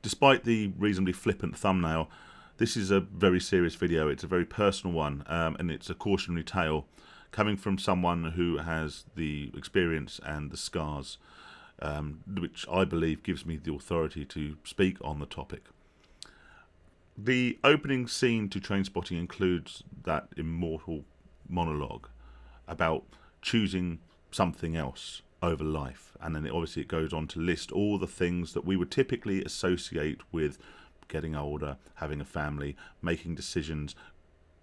Despite the reasonably flippant thumbnail, this is a very serious video. It's a very personal one, and it's a cautionary tale coming from someone who has the experience and the scars, which I believe gives me the authority to speak on the topic. The opening scene to Trainspotting includes that immortal monologue about choosing something else over life, and then obviously it goes on to list all the things that we would typically associate with getting older, having a family, making decisions,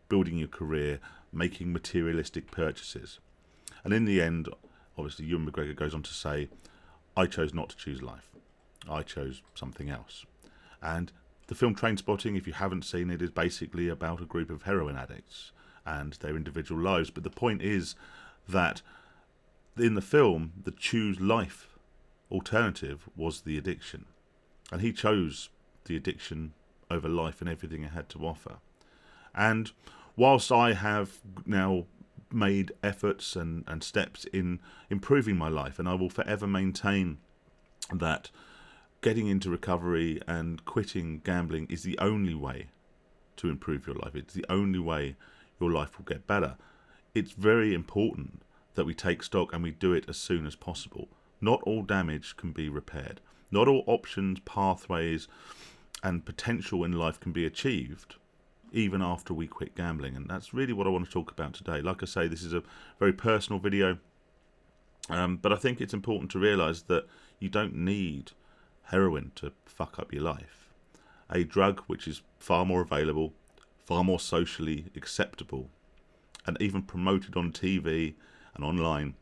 building your career, making materialistic purchases. And in the end, obviously Ewan McGregor goes on to say, I chose not to choose life. I chose something else. And the film Trainspotting, if you haven't seen it, is basically about a group of heroin addicts and their individual lives. But the point is that in the film, the choose life alternative was the addiction. And he chose the addiction over life and everything it had to offer. And whilst I have now made efforts and steps in improving my life, and I will forever maintain that getting into recovery and quitting gambling is the only way to improve your life. It's the only way your life will get better. It's very important that we take stock and we do it as soon as possible. Not all damage can be repaired. Not all options, pathways, and potential in life can be achieved even after we quit gambling. And that's really what I want to talk about today. Like I say, this is a very personal video, but I think it's important to realise that you don't need heroin to fuck up your life. A drug which is far more available, far more socially acceptable, and even promoted on TV and online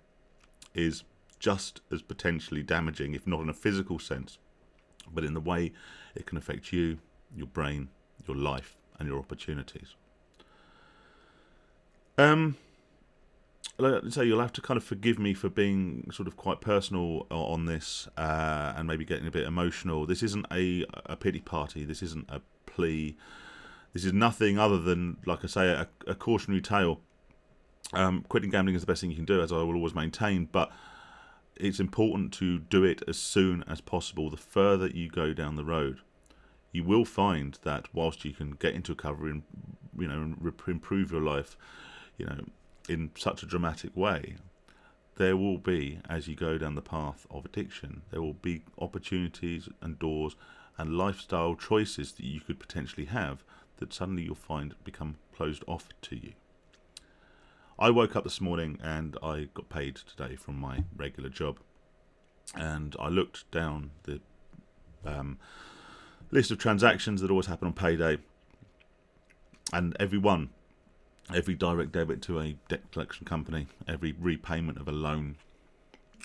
is just as potentially damaging, if not in a physical sense, but in the way it can affect you, your brain, your life, and your opportunities. So you'll have to kind of forgive me for being sort of quite personal on this, and maybe getting a bit emotional. This isn't a pity party. This isn't a plea. This is nothing other than, like I say, a cautionary tale. Quitting gambling is the best thing you can do, as I will always maintain, but it's important to do it as soon as possible. The further you go down the road, you will find that whilst you can get into recovery and improve your life, in such a dramatic way, there will be, as you go down the path of addiction, there will be opportunities and doors and lifestyle choices that you could potentially have that suddenly you'll find become closed off to you. I woke up this morning and I got paid today from my regular job, and I looked down the list of transactions that always happen on payday, and every direct debit to a debt collection company, every repayment of a loan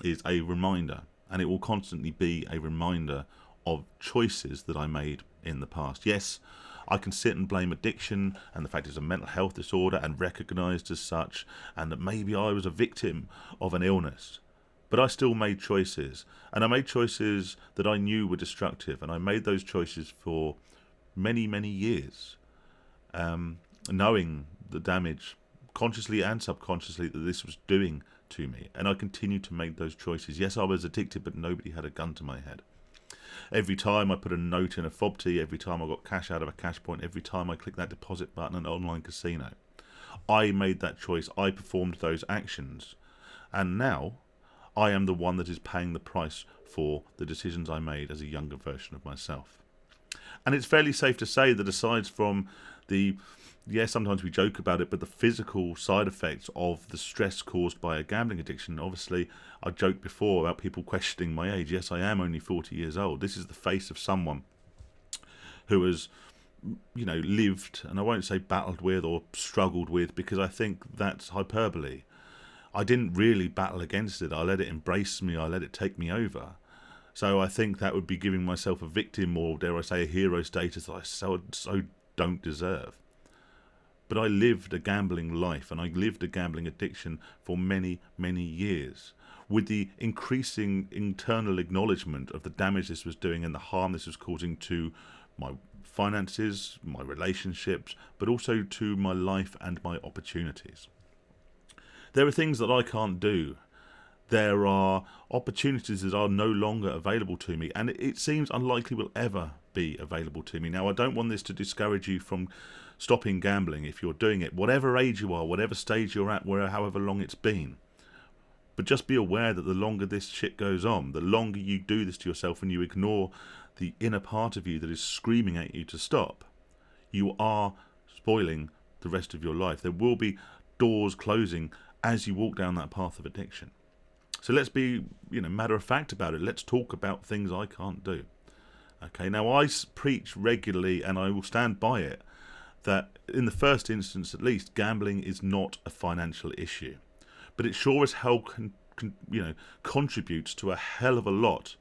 is a reminder, and it will constantly be a reminder of choices that I made in the past. Yes, I can sit and blame addiction and the fact it's a mental health disorder and recognised as such, and that maybe I was a victim of an illness. But I still made choices, and I made choices that I knew were destructive, and I made those choices for many, many years, knowing the damage, consciously and subconsciously, that this was doing to me. And I continued to make those choices. Yes, I was addicted, but nobody had a gun to my head. Every time I put a note in a fob tee, every time I got cash out of a cash point, every time I clicked that deposit button in an online casino, I made that choice. I performed those actions. And now I am the one that is paying the price for the decisions I made as a younger version of myself. And it's fairly safe to say that aside from sometimes we joke about it, but the physical side effects of the stress caused by a gambling addiction, obviously, I joked before about people questioning my age. Yes, I am only 40 years old. This is the face of someone who has, lived, and I won't say battled with or struggled with, because I think that's hyperbole. I didn't really battle against it. I let it embrace me. I let it take me over. So I think that would be giving myself a victim, or dare I say a hero status that I so don't deserve. But I lived a gambling life, and I lived a gambling addiction for many, many years, with the increasing internal acknowledgement of the damage this was doing and the harm this was causing to my finances, my relationships, but also to my life and my opportunities. There are things that I can't do There are opportunities that are no longer available to me, and it seems unlikely will ever be available to me. Now, I don't want this to discourage you from stopping gambling if you're doing it, whatever age you are, whatever stage you're at, however long it's been. But just be aware that the longer this shit goes on, the longer you do this to yourself and you ignore the inner part of you that is screaming at you to stop, you are spoiling the rest of your life. There will be doors closing as you walk down that path of addiction. So let's be, matter of fact about it. Let's talk about things I can't do. Okay, now I preach regularly, and I will stand by it, that in the first instance at least, gambling is not a financial issue. But it sure as hell contributes to a hell of a lot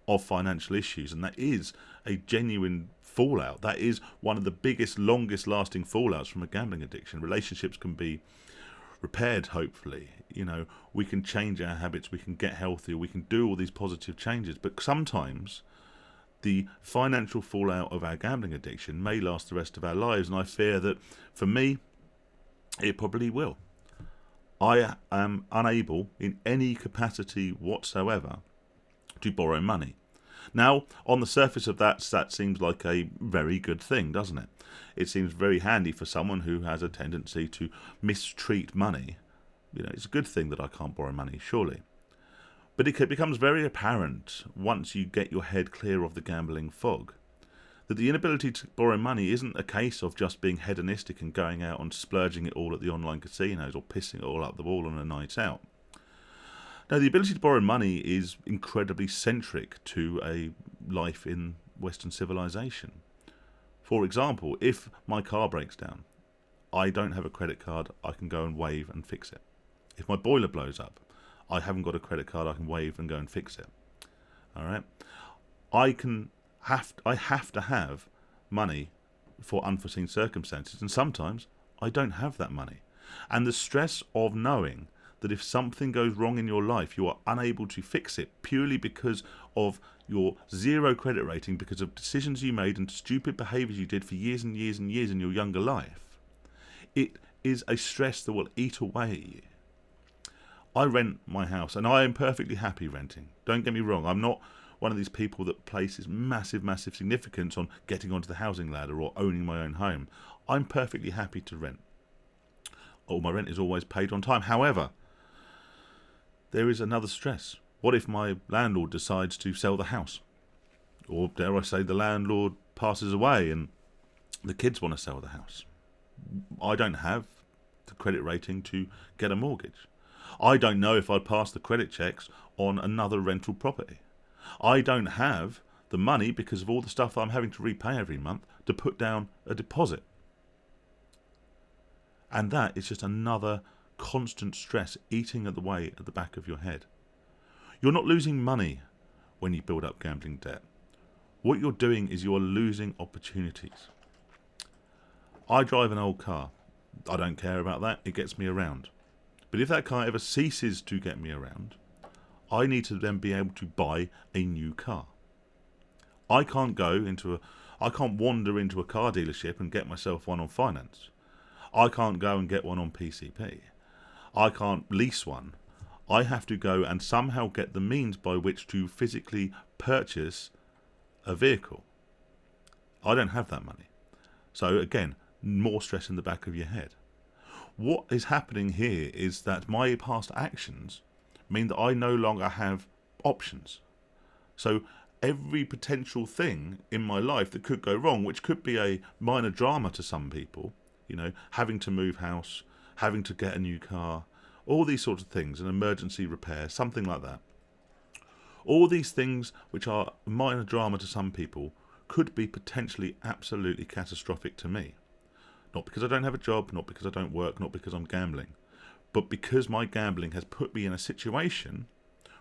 of financial issues, and that is a genuine fallout. That is one of the biggest, longest lasting fallouts from a gambling addiction. Relationships can be repaired, hopefully. We can change our habits, we can get healthier, we can do all these positive changes, but sometimes the financial fallout of our gambling addiction may last the rest of our lives, and I fear that for me it probably will. I am unable in any capacity whatsoever to borrow money. Now, on the surface of that seems like a very good thing, doesn't it? It seems very handy for someone who has a tendency to mistreat money. It's a good thing that I can't borrow money, surely. But it becomes very apparent once you get your head clear of the gambling fog that the inability to borrow money isn't a case of just being hedonistic and going out and splurging it all at the online casinos or pissing it all up the wall on a night out. Now, the ability to borrow money is incredibly centric to a life in Western civilization. For example, if my car breaks down, I don't have a credit card, I can go and wave and fix it. If my boiler blows up, I haven't got a credit card, I can wave and go and fix it. All right? I have to have money for unforeseen circumstances, and sometimes I don't have that money. And the stress of knowing that if something goes wrong in your life, you are unable to fix it purely because of your zero credit rating, because of decisions you made and stupid behaviours you did for years and years and years in your younger life. It is a stress that will eat away at you. I rent my house, and I am perfectly happy renting. Don't get me wrong, I'm not one of these people that places massive significance on getting onto the housing ladder or owning my own home. I'm perfectly happy to rent. All my rent is always paid on time. However, there is another stress. What if my landlord decides to sell the house? Or dare I say the landlord passes away and the kids want to sell the house? I don't have the credit rating to get a mortgage. I don't know if I'd pass the credit checks on another rental property. I don't have the money, because of all the stuff that I'm having to repay every month, to put down a deposit. And that is just another constant stress eating at the back of your head. You're not losing money when you build up gambling debt. What you're doing is you're losing opportunities. I drive an old car. I don't care about that. It gets me around. But if that car ever ceases to get me around, I need to then be able to buy a new car. I can't wander into a car dealership and get myself one on finance. I can't go and get one on PCP. I can't lease one. I have to go and somehow get the means by which to physically purchase a vehicle. I don't have that money. So again, more stress in the back of your head. What is happening here is that my past actions mean that I no longer have options. So every potential thing in my life that could go wrong, which could be a minor drama to some people, having to move house, having to get a new car, all these sorts of things, an emergency repair, something like that. All these things which are minor drama to some people could be potentially absolutely catastrophic to me. Not because I don't have a job, not because I don't work, not because I'm gambling, but because my gambling has put me in a situation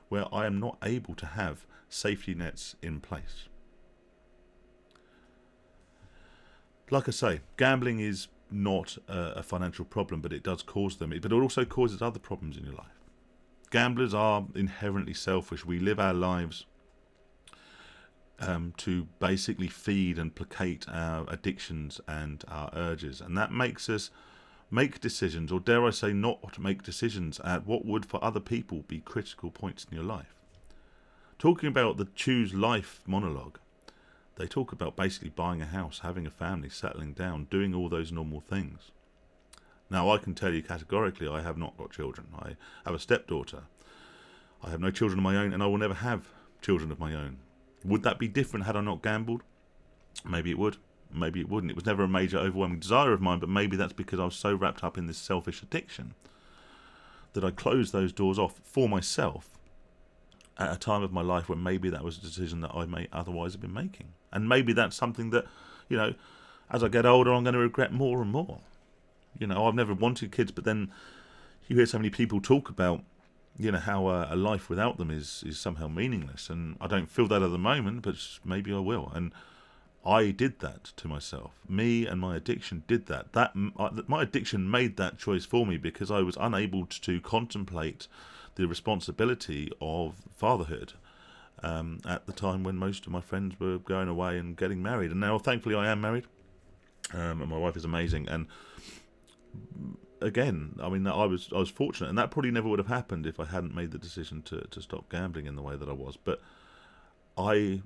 where I am not able to have safety nets in place. Like I say, gambling is not a financial problem, but it does cause them. But it also causes other problems in your life. Gamblers are inherently selfish. We live our lives to basically feed and placate our addictions and our urges, and that makes us make decisions, or dare I say not make decisions, at what would for other people be critical points in your life. Talking about the choose life monologue, they talk about basically buying a house, having a family, settling down, doing all those normal things. Now, I can tell you categorically, I have not got children. I have a stepdaughter. I have no children of my own, and I will never have children of my own. Would that be different had I not gambled? Maybe it would. Maybe it wouldn't. It was never a major overwhelming desire of mine, but maybe that's because I was so wrapped up in this selfish addiction that I closed those doors off for myself at a time of my life when maybe that was a decision that I may otherwise have been making. And maybe that's something that, as I get older, I'm going to regret more and more. I've never wanted kids, but then you hear so many people talk about, how a life without them is somehow meaningless. And I don't feel that at the moment, but maybe I will. And I did that to myself. Me and my addiction did that. My addiction made that choice for me because I was unable to contemplate the responsibility of fatherhood at the time when most of my friends were going away and getting married. And now, thankfully, I am married, and my wife is amazing. And again, I was fortunate, and that probably never would have happened if I hadn't made the decision to stop gambling in the way that I was. But I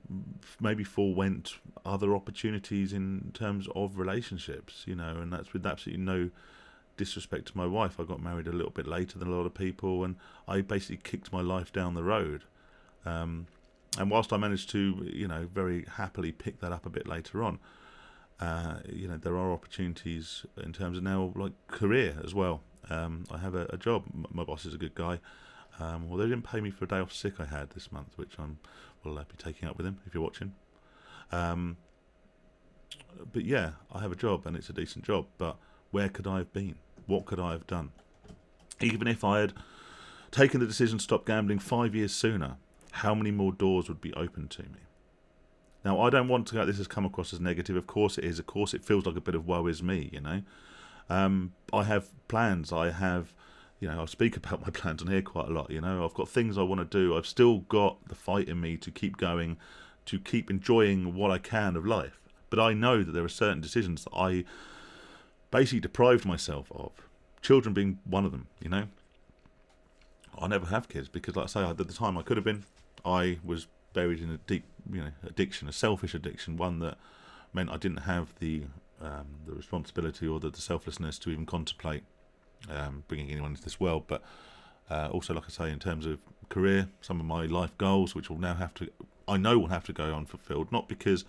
maybe forewent other opportunities in terms of relationships, and that's with absolutely no disrespect to my wife. I got married a little bit later than a lot of people, and I basically kicked my life down the road. And whilst I managed to, very happily pick that up a bit later on, there are opportunities in terms of now, like career as well. I have a job. My boss is a good guy. Well, they didn't pay me for a day off sick I had this month, which will be taking up with him if you're watching. But yeah, I have a job and it's a decent job. But where could I have been? What could I have done? Even if I had taken the decision to stop gambling 5 years sooner, how many more doors would be open to me? Now, I don't want this has come across as negative. Of course it is. Of course it feels like a bit of woe is me, I have plans. I speak about my plans on here quite a lot, I've got things I want to do. I've still got the fight in me to keep going, to keep enjoying what I can of life. But I know that there are certain decisions that I basically deprived myself of. Children being one of them, I'll never have kids because, like I say, at the time I could have been. I was buried in a deep, addiction, a selfish addiction, one that meant I didn't have the responsibility or the selflessness to even contemplate bringing anyone into this world. But also, like I say, in terms of career, some of my life goals, which will have to go unfulfilled, not because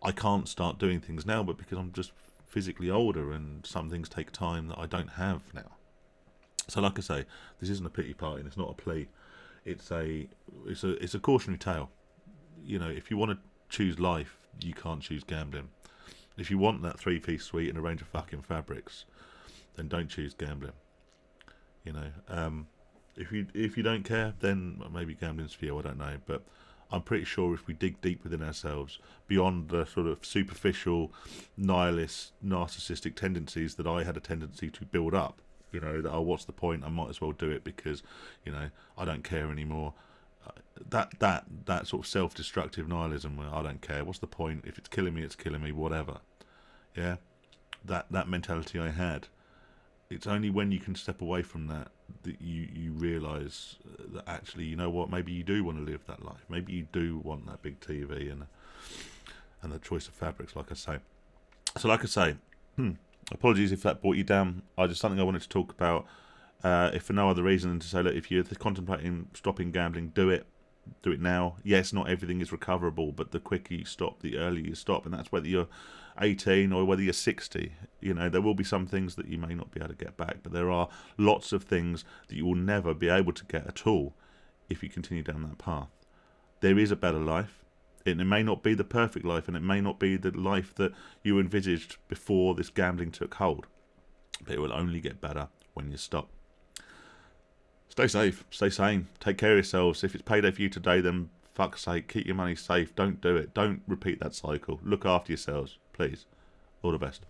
I can't start doing things now, but because I'm just physically older and some things take time that I don't have now. So, like I say, this isn't a pity party and it's not a plea. It's a cautionary tale. If you want to choose life, you can't choose gambling. If you want that 3-piece suite and a range of fucking fabrics, then don't choose gambling. If you don't care, then maybe gambling's for you. I don't know, but I'm pretty sure if we dig deep within ourselves, beyond the sort of superficial, nihilist, narcissistic tendencies that I had a tendency to build up, that what's the point? I might as well do it because, I don't care anymore. That sort of self-destructive nihilism where I don't care. What's the point? If it's killing me, it's killing me. Whatever. Yeah, that mentality I had. It's only when you can step away from that you realise that actually, you know what? Maybe you do want to live that life. Maybe you do want that big TV and the choice of fabrics. Like I say. So, like I say, apologies if that brought you down. Just something I wanted to talk about. If for no other reason than to say, look, if you're contemplating stopping gambling, do it now. Yes, not everything is recoverable, but the quicker you stop, the earlier you stop, and that's whether you're 18 or whether you're 60. There will be some things that you may not be able to get back, but there are lots of things that you will never be able to get at all if you continue down that path. There is a better life. It may not be the perfect life, and it may not be the life that you envisaged before this gambling took hold, but it will only get better when you stop. Stay safe, stay sane, take care of yourselves. If it's payday for you today, then fuck's sake, keep your money safe. Don't do it. Don't repeat that cycle. Look after yourselves, please. All the best.